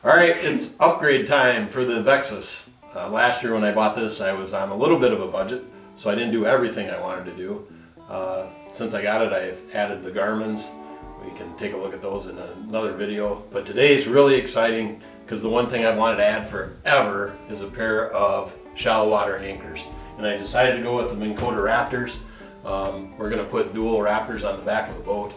All right, it's upgrade time for the Vexus. Last year when I bought this, I was on a little bit of a budget, so I didn't do everything I wanted to do. Since I got it, I've added the Garmins. We can take a look at those in another video. But today is really exciting because the one thing I've wanted to add forever is a pair of shallow water anchors. And I decided to go with the Minn Kota Raptors. We're going to put dual Raptors on the back of the boat.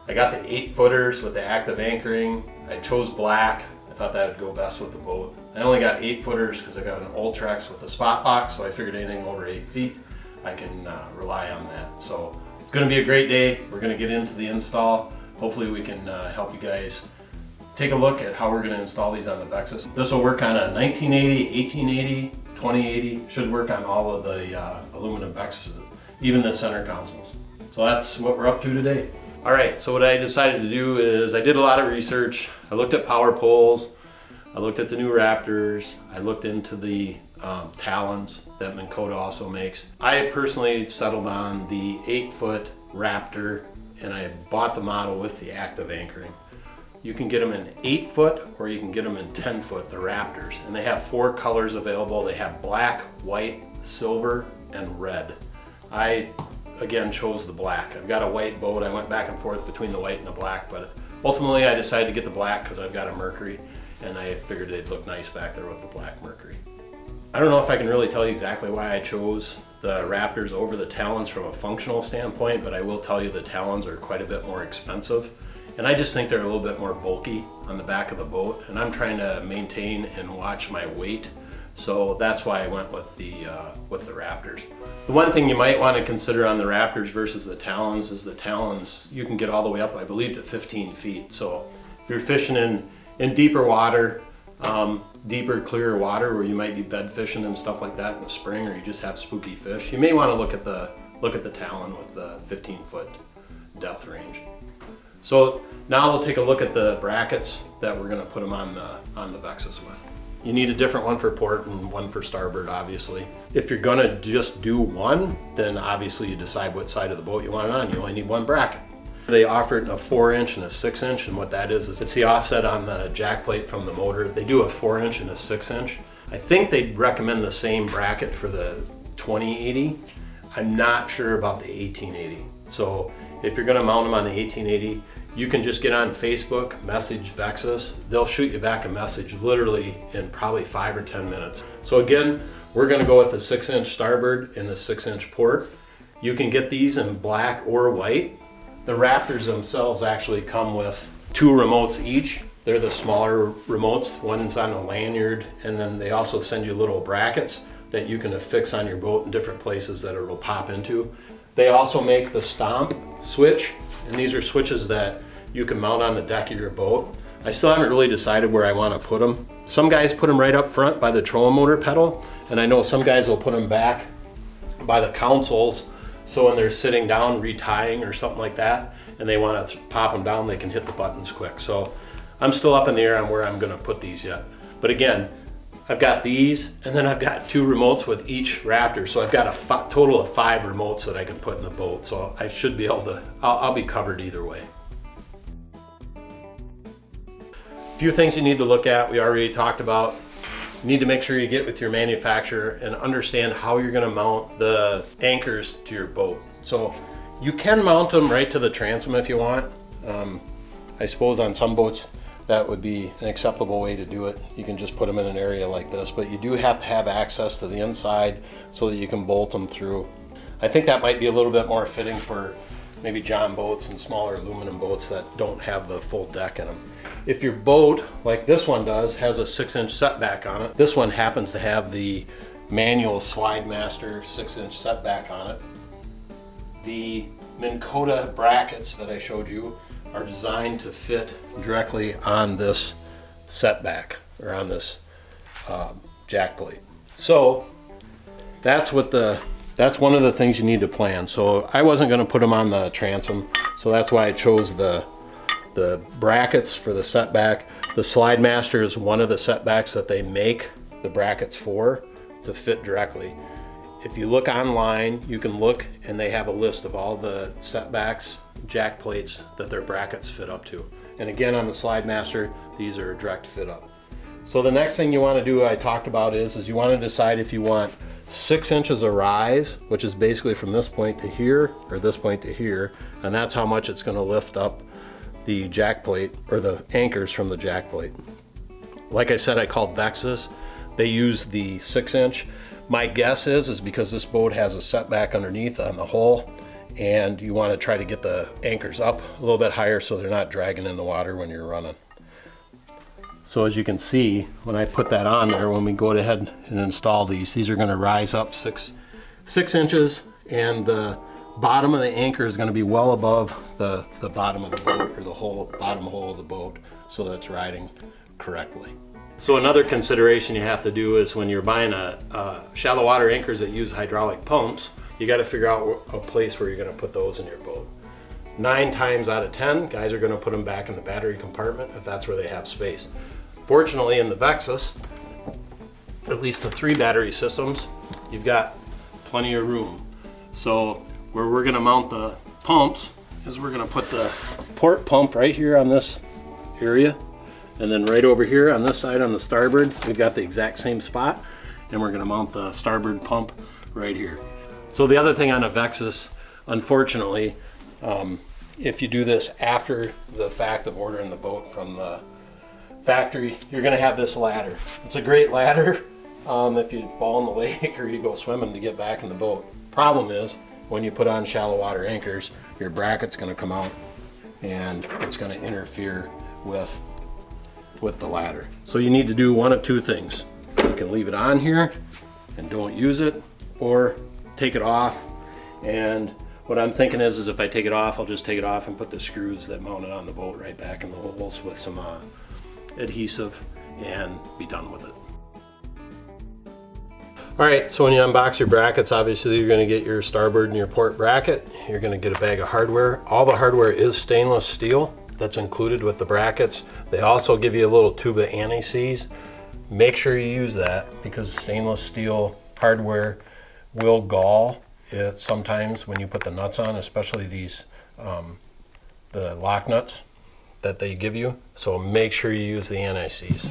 I got the 8-footers with the active anchoring. I chose black. I thought that would go best with the boat. I only got 8-footers because I got an Ultrex with a spot lock, so I figured anything over 8 feet, I can rely on that. So it's going to be a great day. We're going to get into the install. Hopefully we can help you guys take a look at how we're going to install these on the Vexus. This will work on a 1980, 1880, 2080. Should work on all of the aluminum Vexuses, even the center consoles. So that's what we're up to today. All right, so what I decided to do is I did a lot of research. I looked at power poles. I looked at the new Raptors. I looked into the Talons that Minn Kota also makes. I personally settled on the 8-foot Raptor, and I bought the model with the active anchoring. You can get them in 8-foot or you can get them in 10-foot, the Raptors. And they have 4 colors available. They have black, white, silver, and red. I, again, chose the black. I've got a white boat. I went back and forth between the white and the black, but ultimately I decided to get the black because I've got a Mercury, and I figured they'd look nice back there with the black Mercury. I don't know if I can really tell you exactly why I chose the Raptors over the Talons from a functional standpoint, but I will tell you the Talons are quite a bit more expensive. And I just think they're a little bit more bulky on the back of the boat, and I'm trying to maintain and watch my weight. So that's why I went with the Raptors. The one thing you might want to consider on the Raptors versus the Talons is the Talons, you can get all the way up, I believe, to 15 feet. So if you're fishing in deeper water, deeper, clearer water where you might be bed fishing and stuff like that in the spring, or you just have spooky fish, you may want to look at the Talon with the 15-foot depth range. So now we'll take a look at the brackets that we're going to put them on the Vexus with. You need a different one for port and one for starboard, obviously. If you're going to just do one, then obviously you decide what side of the boat you want it on. You only need one bracket. They offer it in a 4-inch and a 6-inch, and what that is it's the offset on the jack plate from the motor. They do a 4-inch and a 6-inch. I think they'd recommend the same bracket for the 2080. I'm not sure about the 1880. So if you're going to mount them on the 1880, you can just get on Facebook, message Vexus. They'll shoot you back a message literally in probably 5 or 10 minutes. So again, we're going to go with the 6-inch starboard and the 6-inch port. You can get these in black or white. The Raptors themselves actually come with 2 remotes each. They're the smaller remotes. One's on a lanyard, and then they also send you little brackets that you can affix on your boat in different places that it'll pop into. They also make the stomp switch, and these are switches that you can mount on the deck of your boat. I still haven't really decided where I want to put them. Some guys put them right up front by the trolling motor pedal, and I know some guys will put them back by the consoles, so when they're sitting down retying or something like that, and they want to pop them down, they can hit the buttons quick. So I'm still up in the air on where I'm going to put these yet. But again, I've got these, and then I've got 2 remotes with each Raptor. So I've got a total of 5 remotes that I can put in the boat. So I should be able to, I'll be covered either way. A few things you need to look at, we already talked about. You need to make sure you get with your manufacturer and understand how you're going to mount the anchors to your boat. So you can mount them right to the transom if you want. I suppose on some boats that would be an acceptable way to do it. You can just put them in an area like this, but you do have to have access to the inside so that you can bolt them through. I think that might be a little bit more fitting for maybe John boats and smaller aluminum boats that don't have the full deck in them. If your boat, like this one does, has a 6-inch setback on it, this one happens to have the manual Slide Master 6-inch setback on it. The Minn Kota brackets that I showed you are designed to fit directly on this setback or on this jack plate. So that's one of the things you need to plan. So I wasn't going to put them on the transom, so that's why I chose the brackets for the setback. The Slide Master is one of the setbacks that they make the brackets for to fit directly. If you look online, you can look and they have a list of all the setbacks, jack plates that their brackets fit up to. And again, on the Slide Master, these are a direct fit up. So the next thing you want to do, I talked about, is you want to decide if you want 6 inches of rise, which is basically from this point to here, or this point to here, and that's how much it's going to lift up the jack plate, or the anchors from the jack plate. Like I said, I called Vexus. They use the 6 inch. My guess is because this boat has a setback underneath on the hull, and you want to try to get the anchors up a little bit higher so they're not dragging in the water when you're running. So as you can see, when I put that on there, when we go ahead and install these are going to rise up six inches, and the bottom of the anchor is going to be well above the bottom of the boat, or the whole bottom hole of the boat, so that it's riding correctly. So another consideration you have to do is when you're buying a shallow water anchors that use hydraulic pumps, you got to figure out a place where you're going to put those in your boat. 9 times out of 10, guys are going to put them back in the battery compartment if that's where they have space. Fortunately, in the Vexus, at least the 3 battery systems, you've got plenty of room. So where we're going to mount the pumps is we're going to put the port pump right here on this area, and then right over here on this side on the starboard, we've got the exact same spot, and we're going to mount the starboard pump right here. So the other thing on a Vexus, unfortunately, if you do this after the fact of ordering the boat from the factory, you're going to have this ladder. It's a great ladder if you fall in the lake or you go swimming to get back in the boat. Problem is, when you put on shallow water anchors, your bracket's going to come out and it's going to interfere with the ladder. So you need to do one of 2 things. You can leave it on here and don't use it, or take it off. And what I'm thinking is if I take it off, I'll just take it off and put the screws that mount it on the boat right back in the holes with some adhesive and be done with it. All right, so when you unbox your brackets, obviously you're going to get your starboard and your port bracket. You're going to get a bag of hardware. All the hardware is stainless steel. That's included with the brackets. They also give you a little tube of anti-seize. Make sure you use that, because stainless steel hardware will gall sometimes when you put the nuts on, especially these the lock nuts that they give you. So make sure you use the anti-seize.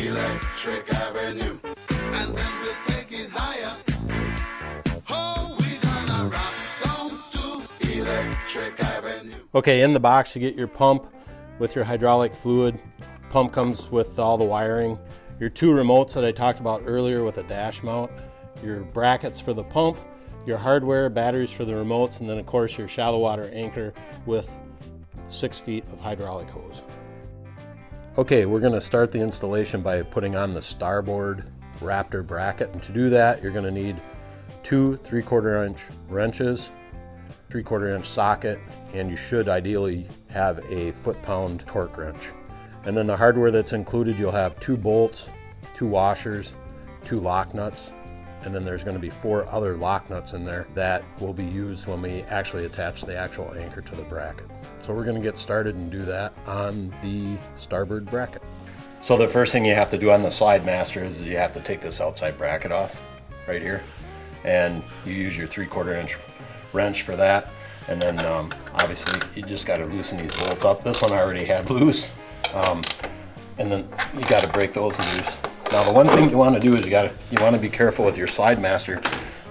Electric Avenue, and then we'll take it higher. Oh, we're gonna rock down to Electric Avenue. Okay, in the box you get your pump with your hydraulic fluid. Pump comes with all the wiring. Your 2 remotes that I talked about earlier with a dash mount, your brackets for the pump, your hardware, batteries for the remotes, and then of course your shallow water anchor with 6 feet of hydraulic hose. Okay, we're going to start the installation by putting on the starboard Raptor bracket. And to do that, you're going to need 2 3/4 inch wrenches, 3/4 inch socket, and you should ideally have a foot-pound torque wrench. And then the hardware that's included, you'll have 2 bolts, 2 washers, 2 lock nuts, and then there's going to be 4 other lock nuts in there that will be used when we actually attach the actual anchor to the bracket. So we're going to get started and do that on the starboard bracket. So the first thing you have to do on the slide master is you have to take this outside bracket off right here, and you use your 3/4 inch wrench for that. And then obviously you just got to loosen these bolts up. This one I already had loose, and then you got to break those loose. Now the one thing you want to do is you want to be careful with your slide master,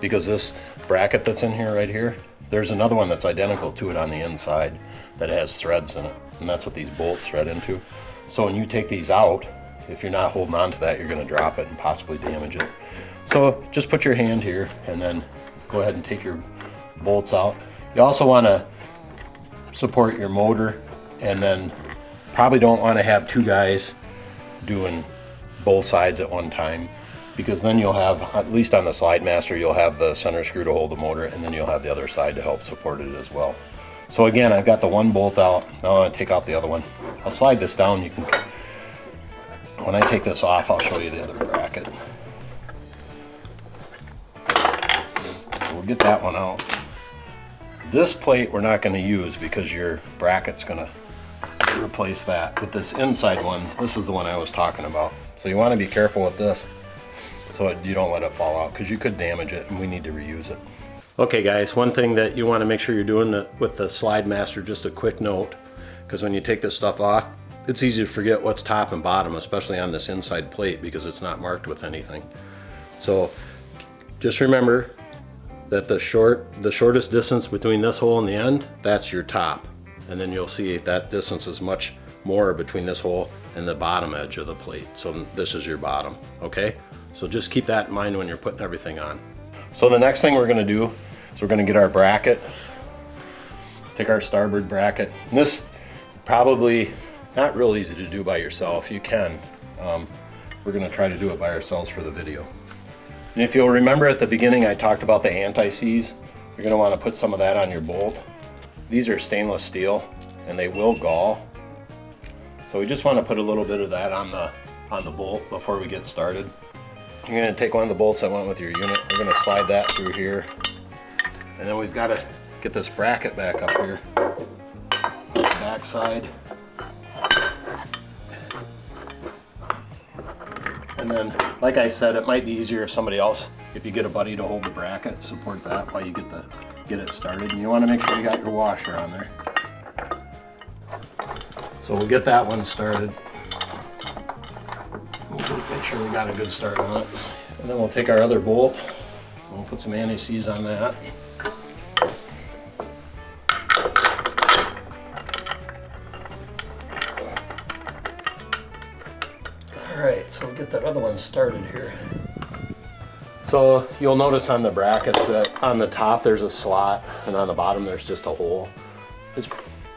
because this bracket that's in here right here, there's another one that's identical to it on the inside that has threads in it, and that's what these bolts thread into. So when you take these out, if you're not holding on to that, you're going to drop it and possibly damage it. So just put your hand here and then go ahead and take your bolts out. You also want to support your motor, and then probably don't want to have 2 guys doing both sides at one time, because then you'll have, at least on the slide master, you'll have the center screw to hold the motor, and then you'll have the other side to help support it as well. So again, I've got the one bolt out. Now I'm going to take out the other one. I'll slide this down. When I take this off, I'll show you the other bracket. So we'll get that one out. This plate we're not going to use because your bracket's going to replace that. But this inside one, this is the one I was talking about. So you want to be careful with this so you don't let it fall out, because you could damage it and we need to reuse it. Okay guys, one thing that you want to make sure you're doing with the slide master, just a quick note, because when you take this stuff off, it's easy to forget what's top and bottom, especially on this inside plate because it's not marked with anything. So just remember that the shortest distance between this hole and the end, that's your top. And then you'll see that distance is much more between this hole and the bottom edge of the plate. So this is your bottom, okay? So just keep that in mind when you're putting everything on. So the next thing we're gonna do is we're gonna get our bracket, take our starboard bracket. And this probably not real easy to do by yourself. You can. We're gonna try to do it by ourselves for the video. And if you'll remember at the beginning, I talked about the anti-seize. You're gonna wanna put some of that on your bolt. These are stainless steel and they will gall. So we just wanna put a little bit of that on the bolt before we get started. You're gonna take one of the bolts that went with your unit. We're gonna slide that through here. And then we've gotta get this bracket back up here. The back side. And then, like I said, it might be easier if somebody else, if you get a buddy to hold the bracket, support that while you get it started. And you want to make sure you got your washer on there. So we'll get that one started. We'll make sure we got a good start on it. And then we'll take our other bolt. We'll put some anti-seize on that. Alright, so we'll get that other one started here. So you'll notice on the brackets that on the top there's a slot and on the bottom there's just a hole. It's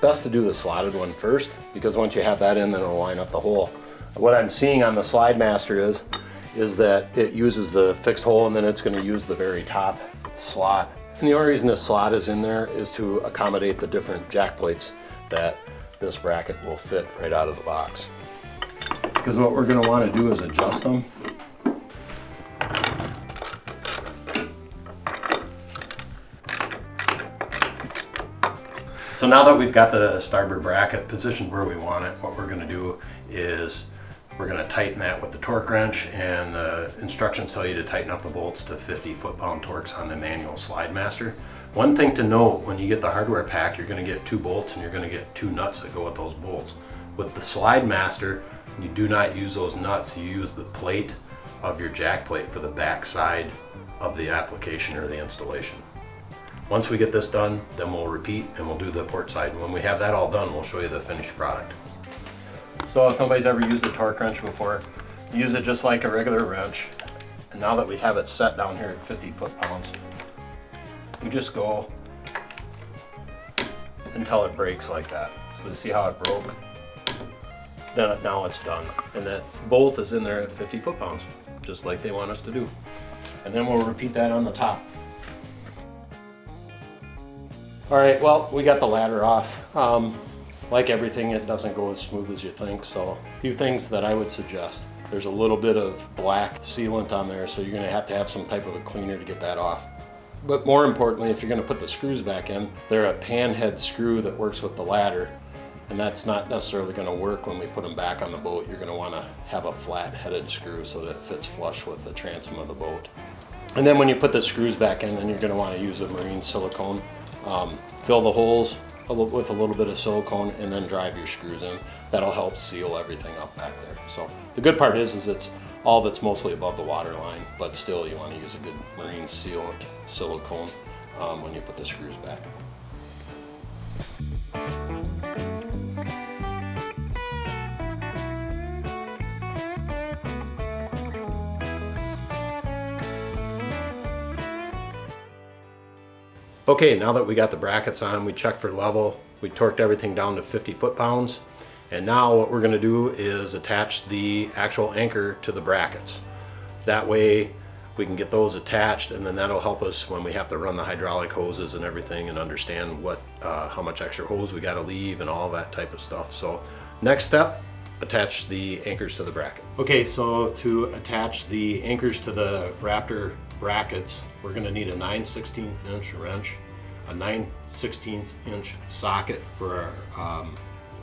best to do the slotted one first because once you have that in, then it'll line up the hole. What I'm seeing on the Slide Master is that it uses the fixed hole and then it's going to use the very top slot. And the only reason this slot is in there is to accommodate the different jack plates that this bracket will fit right out of the box. Because what we're going to want to do is adjust them. So now that we've got the starboard bracket positioned where we want it, what we're going to do is we're going to tighten that with the torque wrench, and the instructions tell you to tighten up the bolts to 50 foot-pound torques on the manual Slide Master. One thing to note, when you get the hardware pack, you're going to get 2 bolts and you're going to get 2 nuts that go with those bolts. With the Slide Master, you do not use those nuts, you use the plate of your jack plate for the back side of the application or the installation. Once we get this done, then we'll repeat and we'll do the port side. And when we have that all done, we'll show you the finished product. So if nobody's ever used a torque wrench before, use it just like a regular wrench. And now that we have it set down here at 50 foot-pounds, you just go until it breaks like that. So you see how it broke? Then now it's done. And that bolt is in there at 50 foot-pounds, just like they want us to do. And then we'll repeat that on the top. All right, well, we got the ladder off. Like everything, it doesn't go as smooth as you think, so a few things that I would suggest. There's a little bit of black sealant on there, so you're gonna have to have some type of a cleaner to get that off. But more importantly, if you're gonna put the screws back in, they're a pan head screw that works with the ladder, and that's not necessarily gonna work when we put them back on the boat. You're gonna wanna have a flat headed screw so that it fits flush with the transom of the boat. And then when you put the screws back in, then you're gonna wanna use a marine silicone. Fill the holes with a little bit of silicone and then drive your screws in. That'll help seal everything up back there. So the good part is it's all of it's mostly above the water line, but still you want to use a good marine sealant silicone when you put the screws back. Okay, now that we got the brackets on, we checked for level, we torqued everything down to 50 foot-pounds, and now what we're gonna do is attach the actual anchor to the brackets. That way we can get those attached, and then that'll help us when we have to run the hydraulic hoses and everything and understand what, how much extra hose we gotta leave and all that type of stuff. So next step, attach the anchors to the bracket. Okay, so to attach the anchors to the Raptor brackets, we're going to need a 9/16 inch wrench, a 9/16 inch socket for our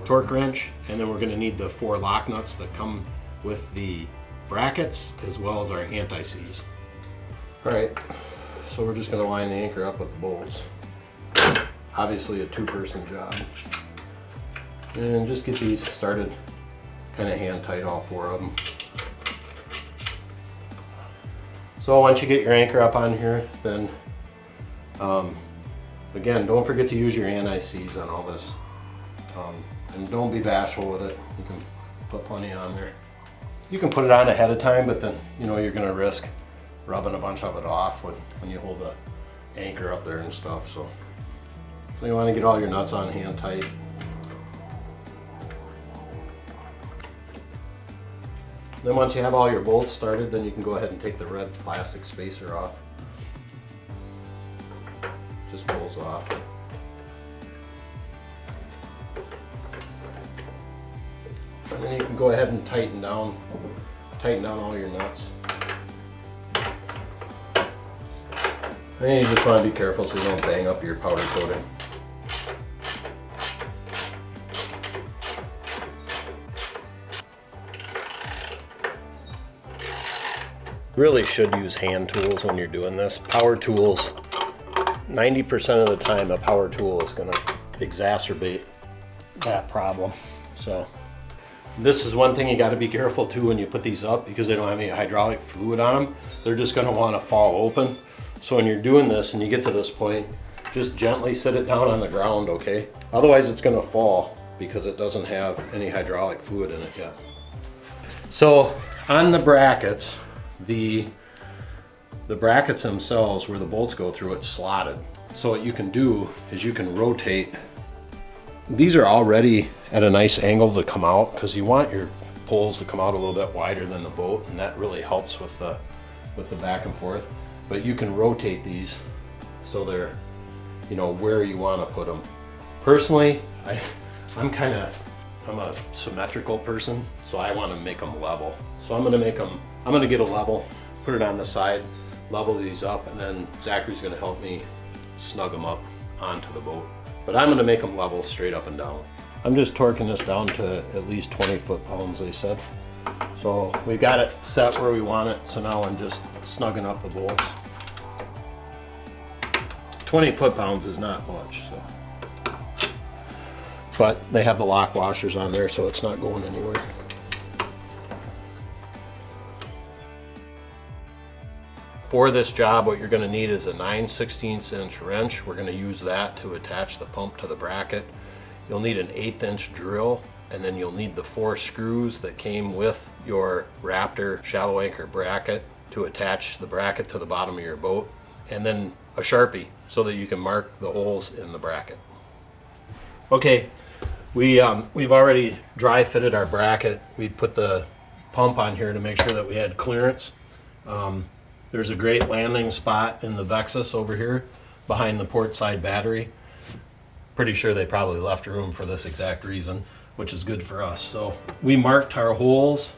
torque wrench, and then we're going to need the 4 lock nuts that come with the brackets as well as our anti-seize. Alright, so we're just going to line the anchor up with the bolts. Obviously a 2-person job. And just get these started kind of hand tight all 4 of them. So once you get your anchor up on here, then again, don't forget to use your anti-seize on all this. And don't be bashful with it. You can put plenty on there. You can put it on ahead of time, but then you know you're gonna risk rubbing a bunch of it off when you hold the anchor up there and stuff. So you want to get all your nuts on hand tight. Then once you have all your bolts started, then you can go ahead and take the red plastic spacer off. Just pulls off. And then you can go ahead and tighten down all your nuts. And you just want to be careful so you don't bang up your powder coating. Really should use hand tools when you're doing this. Power tools, 90% of the time a power tool is going to exacerbate that problem. So this is one thing you got to be careful too when you put these up, because they don't have any hydraulic fluid on them. They're just going to want to fall open. So when you're doing this and you get to this point, just gently sit it down on the ground, okay? Otherwise it's going to fall because it doesn't have any hydraulic fluid in it yet. So on the brackets, the brackets themselves where the bolts go through, it's slotted. So what you can do is you can rotate. These are already at a nice angle to come out because you want your poles to come out a little bit wider than the boat, and that really helps with the back and forth. But you can rotate these so they're, you know, where you want to put them. Personally, I'm a symmetrical person, so I want to make them level. So I'm going to get a level, put it on the side, level these up, and then Zachary's going to help me snug them up onto the boat. But I'm going to make them level straight up and down. I'm just torquing this down to at least 20 foot-pounds, they said. So we got it set where we want it, so now I'm just snugging up the bolts. 20 foot-pounds is not much, so. But they have the lock washers on there, so it's not going anywhere. For this job, what you're going to need is a 9/16 inch wrench. We're going to use that to attach the pump to the bracket. You'll need an 1/8 inch drill, and then you'll need the 4 screws that came with your Raptor shallow anchor bracket to attach the bracket to the bottom of your boat, and then a Sharpie so that you can mark the holes in the bracket. Okay, we've already dry fitted our bracket. We put the pump on here to make sure that we had clearance. There's a great landing spot in the Vexus over here behind the port side battery. Pretty sure they probably left room for this exact reason, which is good for us. So we marked our holes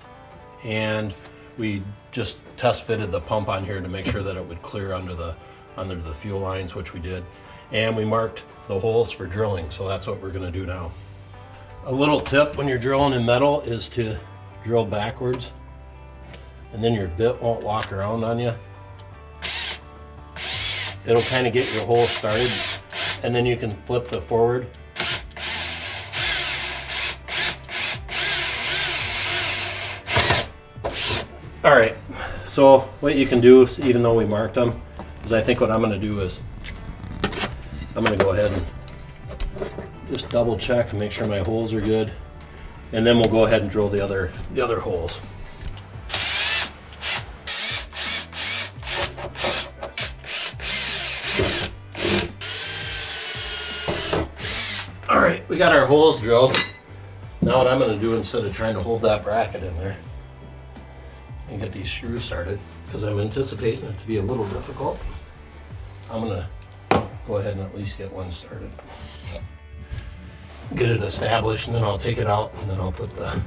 and we just test fitted the pump on here to make sure that it would clear under the fuel lines, which we did. And we marked the holes for drilling, so that's what we're gonna do now. A little tip when you're drilling in metal is to drill backwards, and then your bit won't walk around on you. It'll kind of get your hole started, and then you can flip the forward. All right, so what you can do, even though we marked them, is I think what I'm gonna do is I'm gonna go ahead and just double check and make sure my holes are good, and then we'll go ahead and drill the other holes. All right, we got our holes drilled. Now what I'm going to do, instead of trying to hold that bracket in there and get these screws started, because I'm anticipating it to be a little difficult, I'm going to go ahead and at least get one started. Get it established, and then I'll take it out, and then I'll put the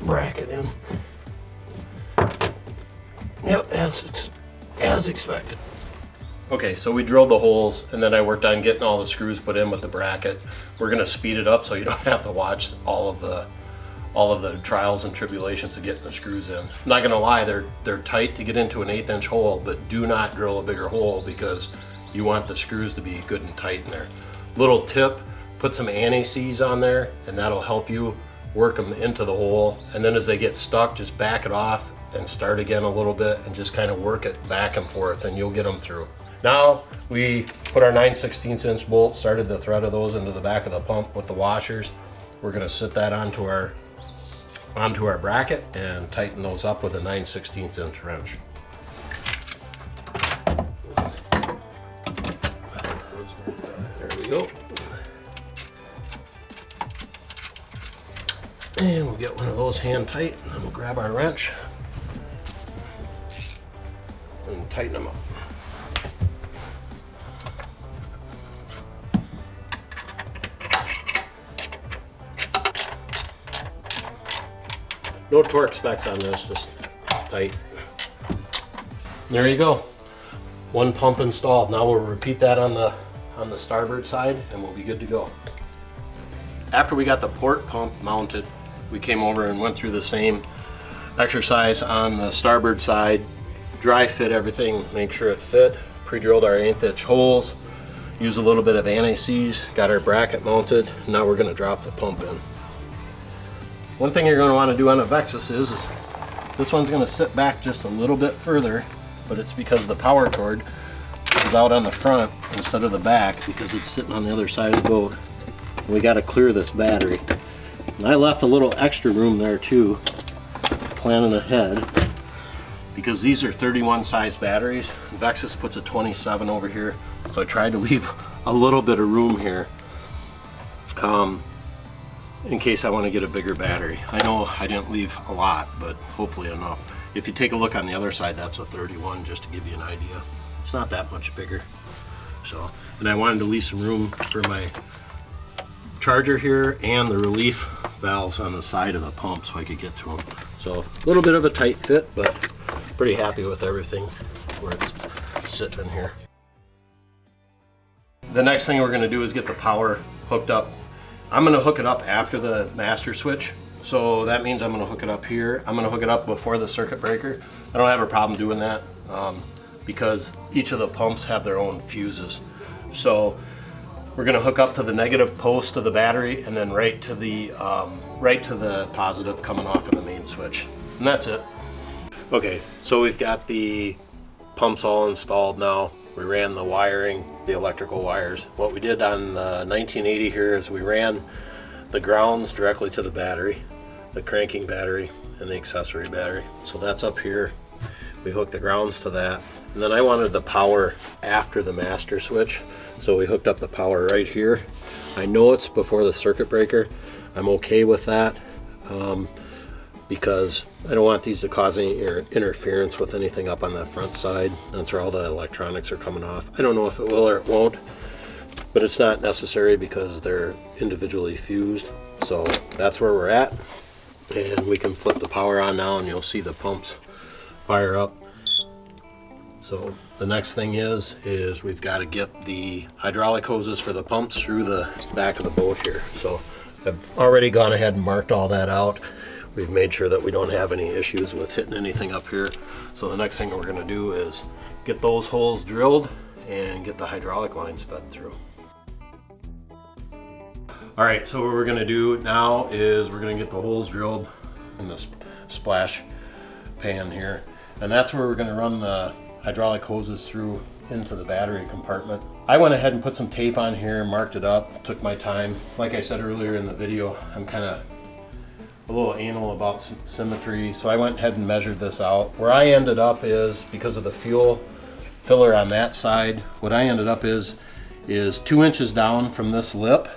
bracket in. Yep, as expected. Okay, so we drilled the holes, and then I worked on getting all the screws put in with the bracket. We're gonna speed it up so you don't have to watch all of the trials and tribulations of getting the screws in. I'm not gonna lie, they're tight to get into an 1/8 inch hole, but do not drill a bigger hole because you want the screws to be good and tight in there. Little tip, put some anti-seize on there, and that'll help you work them into the hole, and then as they get stuck, just back it off and start again a little bit and just kind of work it back and forth, and you'll get them through. Now we put our 9/16 inch bolts, started the thread of those into the back of the pump with the washers. We're going to sit that onto our bracket and tighten those up with a 9/16 inch wrench. There we go. And we'll get one of those hand tight, and then we'll grab our wrench and tighten them up. No torque specs on this, just tight. There you go. One pump installed. Now we'll repeat that on the starboard side and we'll be good to go. After we got the port pump mounted, we came over and went through the same exercise on the starboard side. Dry fit everything, make sure it fit. Pre-drilled our 1/8 inch holes, use a little bit of anti-seize, got our bracket mounted. Now we're gonna drop the pump in. One thing you're going to want to do on a Vexus is this one's going to sit back just a little bit further, but it's because the power cord is out on the front instead of the back because it's sitting on the other side of the boat. We got to clear this battery. And I left a little extra room there too, planning ahead, because these are 31 size batteries. Vexus puts a 27 over here, so I tried to leave a little bit of room here. In case I want to get a bigger battery. I know I didn't leave a lot, but hopefully enough. If you take a look on the other side, that's a 31, just to give you an idea. It's not that much bigger. So, and I wanted to leave some room for my charger here and the relief valves on the side of the pump so I could get to them. So a little bit of a tight fit, but pretty happy with everything where it's sitting in here. The next thing we're going to do is get the power hooked up. I'm going to hook it up after the master switch, so that means I'm going to hook it up here. I'm going to hook it up before the circuit breaker. I don't have a problem doing that because each of the pumps have their own fuses. So we're going to hook up to the negative post of the battery and then right to the positive coming off of the main switch, and that's it. Okay, so we've got the pumps all installed now. We ran the wiring, the electrical wires. What we did on the 1980 here is we ran the grounds directly to the battery, the cranking battery, and the accessory battery. So that's up here. We hooked the grounds to that. And then I wanted the power after the master switch. So we hooked up the power right here. I know it's before the circuit breaker. I'm okay with that because I don't want these to cause any interference with anything up on that front side. That's where all the electronics are coming off. I don't know if it will or it won't, but it's not necessary because they're individually fused. So that's where we're at. And we can flip the power on now and you'll see the pumps fire up. So the next thing is we've got to get the hydraulic hoses for the pumps through the back of the boat here. So I've already gone ahead and marked all that out. We've made sure that we don't have any issues with hitting anything up here. So the next thing we're going to do is get those holes drilled and get the hydraulic lines fed through. All right, so what we're going to do now is we're going to get the holes drilled in this splash pan here. And that's where we're going to run the hydraulic hoses through into the battery compartment. I went ahead and put some tape on here, marked it up, took my time. Like I said earlier in the video, I'm kind of a little anal about symmetry, so I went ahead and measured this out. Where I ended up is, because of the fuel filler on that side, what I ended up is 2 inches down from this lip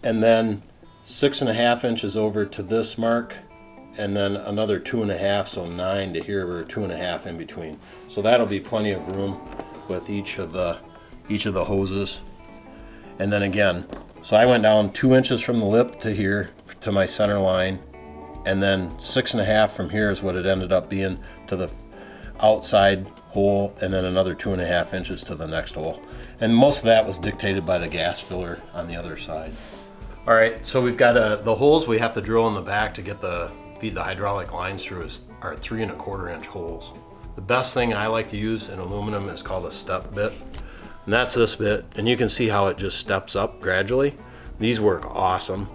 and then 6.5 inches over to this mark, and then another 2.5, so 9 to here, or 2.5 in between. So that'll be plenty of room with each of the hoses. And then again, so I went down 2 inches from the lip to here to my center line, and then 6.5 from here is what it ended up being to the outside hole, and then another 2.5 inches to the next hole. And most of that was dictated by the gas filler on the other side. All right, so we've got the holes we have to drill in the back to get feed the hydraulic lines through are 3¼ inch holes. The best thing I like to use in aluminum is called a step bit. And that's this bit, and you can see how it just steps up gradually. These work awesome.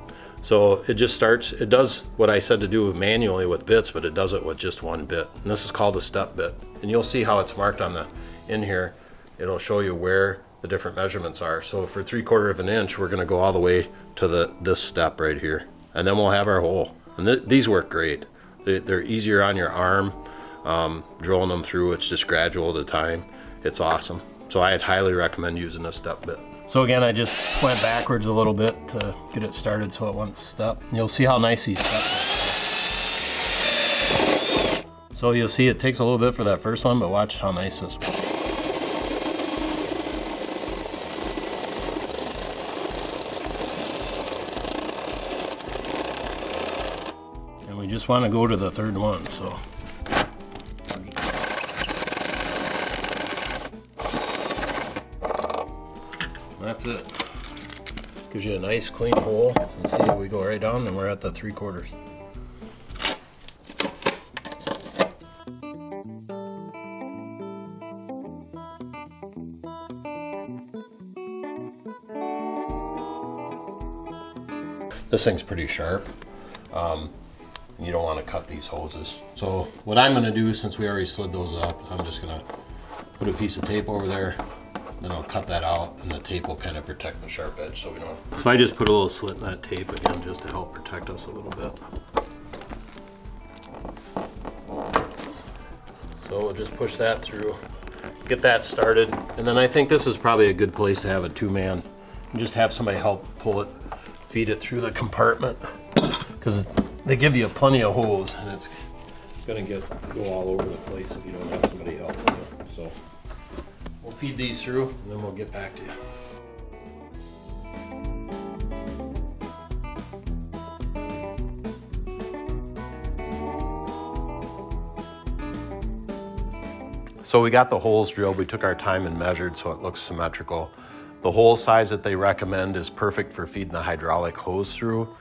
So it just starts, it does what I said to do manually with bits, but it does it with just one bit. And this is called a step bit. And you'll see how it's marked on the in here. It'll show you where the different measurements are. So for 3/4 of an inch, we're gonna go all the way to this step right here. And then we'll have our hole. And these work great. They're easier on your arm, drilling them through. It's just gradual at a time. It's awesome. So I'd highly recommend using a step bit. So again, I just went backwards a little bit to get it started so it went step. And you'll see how nice these steps are. So you'll see it takes a little bit for that first one, but watch how nice this one. And we just want to go to the third one, so. That's it. Gives you a nice clean hole. And see, we go right down and we're at the 3/4. This thing's pretty sharp. You don't want to cut these hoses. So what I'm going to do, since we already slid those up, I'm just going to put a piece of tape over there. Then I'll cut that out, and the tape will kind of protect the sharp edge, so we don't. So I just put a little slit in that tape again, just to help protect us a little bit. So we'll just push that through, get that started, and then I think this is probably a good place to have a 2-man. Just have somebody help pull it, feed it through the compartment, because they give you plenty of hose, and it's gonna go all over the place if you don't have somebody helping you. So. We'll feed these through and then we'll get back to you. So we got the holes drilled. We took our time and measured so it looks symmetrical. The hole size that they recommend is perfect for feeding the hydraulic hose through.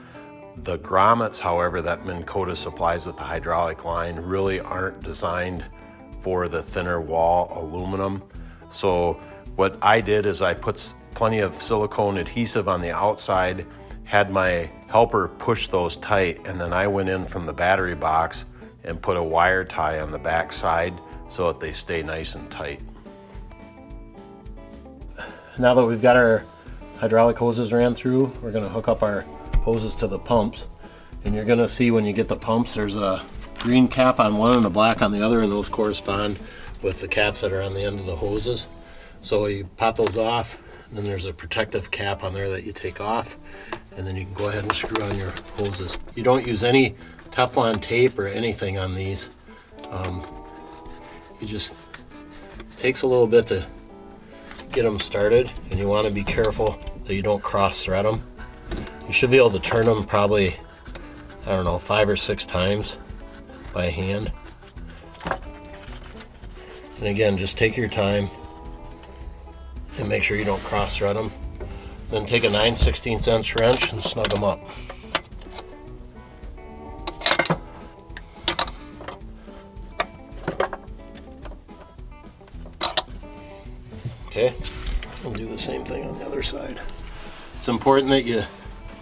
The grommets, however, that Minn Kota supplies with the hydraulic line really aren't designed for the thinner wall aluminum. So what I did is I put plenty of silicone adhesive on the outside, had my helper push those tight, and then I went in from the battery box and put a wire tie on the back side so that they stay nice and tight. Now that we've got our hydraulic hoses ran through, we're going to hook up our hoses to the pumps. And you're going to see when you get the pumps, there's a green cap on one and a black on the other, and those correspond with the caps that are on the end of the hoses. So you pop those off, and then there's a protective cap on there that you take off, and then you can go ahead and screw on your hoses. You don't use any Teflon tape or anything on these. You just, it takes a little bit to get them started, and you want to be careful that you don't cross thread them. You should be able to turn them probably, I don't know, 5 or 6 times by hand. And again, just take your time and make sure you don't cross thread them. Then take a 9/16 inch wrench and snug them up. Okay, we'll do the same thing on the other side. It's important that you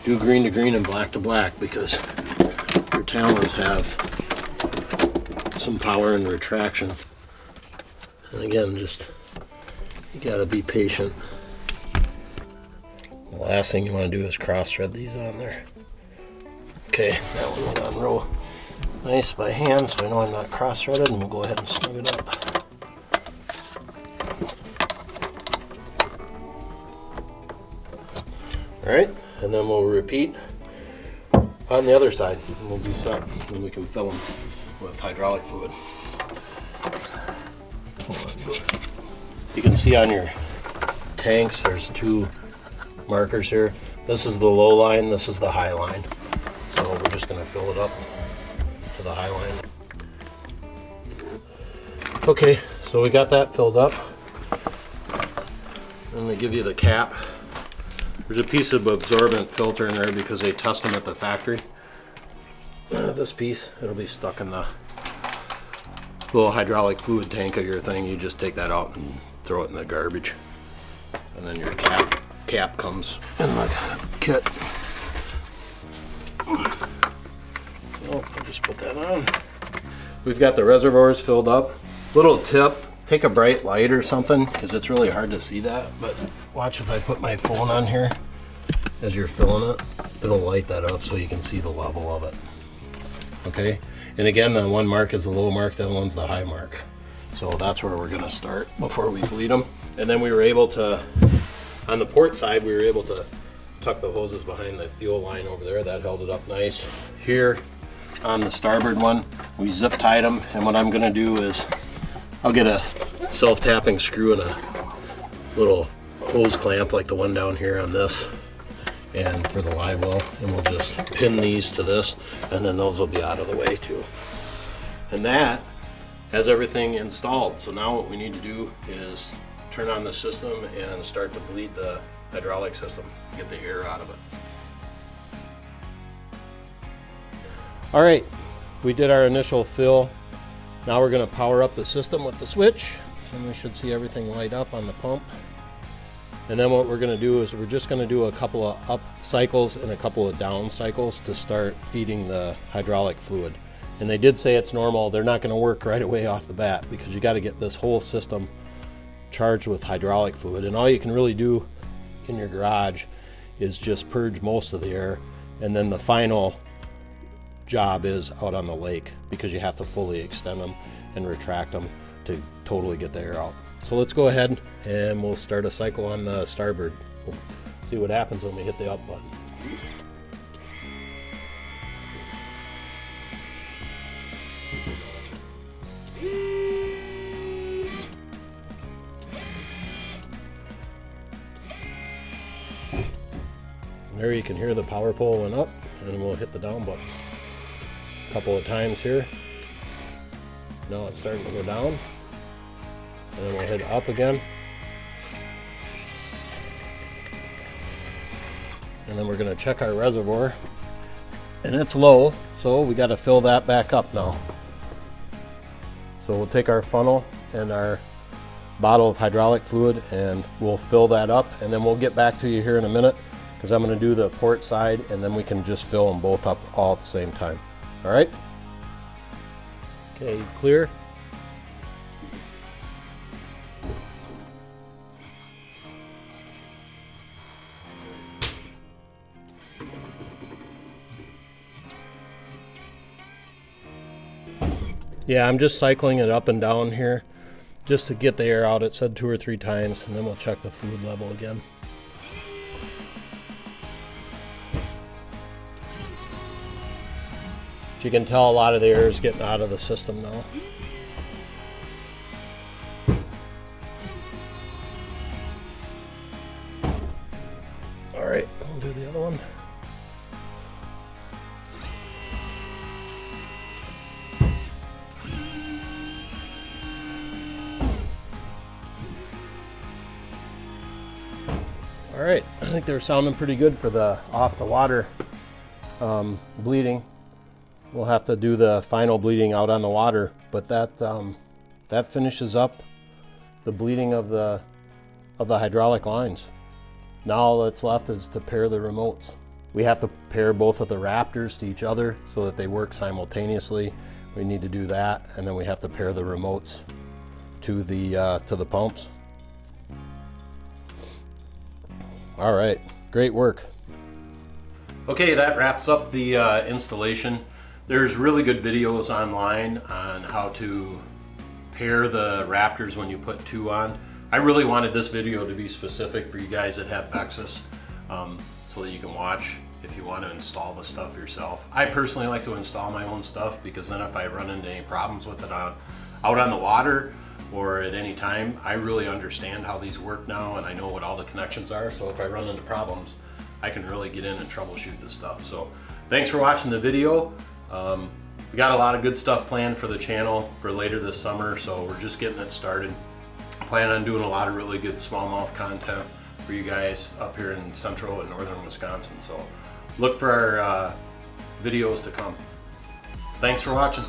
do green to green and black to black, because your talons have some power and retraction. And again, just, you gotta be patient. The last thing you wanna do is cross thread these on there. Okay, that one went on real nice by hand, so I know I'm not cross threaded, and we'll go ahead and snug it up. All right, and then we'll repeat on the other side, and we'll be set, and we can fill them with hydraulic fluid. You can see on your tanks there's 2 markers here. This is the low line, this is the high line. So we're just going to fill it up to the high line. Okay, so we got that filled up. And they give you the cap. There's a piece of absorbent filter in there because they test them at the factory. This piece, it'll be stuck in the little hydraulic fluid tank of your thing. You just take that out and throw it in the garbage. And then your cap comes in the kit. just put that on. We've got the reservoirs filled up. Little tip, take a bright light or something, because it's really hard to see that, but watch if I put my phone on here as you're filling it, it'll light that up so you can see the level of it. Okay, and again, the one mark is the low mark, the other one's the high mark. So that's where we're gonna start before we bleed them. And then we were able to, on the port side, we were able to tuck the hoses behind the fuel line over there. That held it up nice. Here on the starboard one, we zip tied them, and what I'm gonna do is I'll get a self-tapping screw and a little hose clamp like the one down here on this, and for the live well, and we'll just pin these to this, and then those will be out of the way too. And that has everything installed. So now what we need to do is turn on the system and start to bleed the hydraulic system, get the air out of it. All right, we did our initial fill. Now we're going to power up the system with the switch, and we should see everything light up on the pump. And then what we're going to do is we're just going to do a couple of up cycles and a couple of down cycles to start feeding the hydraulic fluid. And they did say it's normal. They're not going to work right away off the bat because you got to get this whole system charged with hydraulic fluid. And all you can really do in your garage is just purge most of the air, and then the final job is out on the lake because you have to fully extend them and retract them to totally get the air out. So let's go ahead and we'll start a cycle on the starboard. We'll see what happens when we hit the up button. There you can hear the power pole went up, and we'll hit the down button a couple of times here. Now it's starting to go down, and then we'll hit up again. And then we're going to check our reservoir, and it's low, so we got to fill that back up now. So we'll take our funnel and our bottle of hydraulic fluid and we'll fill that up, and then we'll get back to you here in a minute because I'm going to do the port side, and then we can just fill them both up all at the same time. All right? Okay, clear? Yeah, I'm just cycling it up and down here just to get the air out. It said 2 or 3 times, and then we'll check the fluid level again. But you can tell a lot of the air is getting out of the system now. All right, we'll do the other one. All right, I think they're sounding pretty good for the off the water bleeding. We'll have to do the final bleeding out on the water, but that finishes up the bleeding of the hydraulic lines. Now all that's left is to pair the remotes. We have to pair both of the Raptors to each other so that they work simultaneously. We need to do that, and then we have to pair the remotes to the pumps. All right, great work. Okay, that wraps up the installation. There's really good videos online on how to pair the Raptors when you put 2 on. I really wanted this video to be specific for you guys that have Vexus, so that you can watch if you want to install the stuff yourself. I personally like to install my own stuff because then if I run into any problems with it out on the water or at any time, I really understand how these work now and I know what all the connections are, so if I run into problems, I can really get in and troubleshoot this stuff. So thanks for watching the video. We got a lot of good stuff planned for the channel for later this summer, so we're just getting it started. Plan on doing a lot of really good smallmouth content for you guys up here in central and northern Wisconsin, so look for our videos to come. Thanks for watching.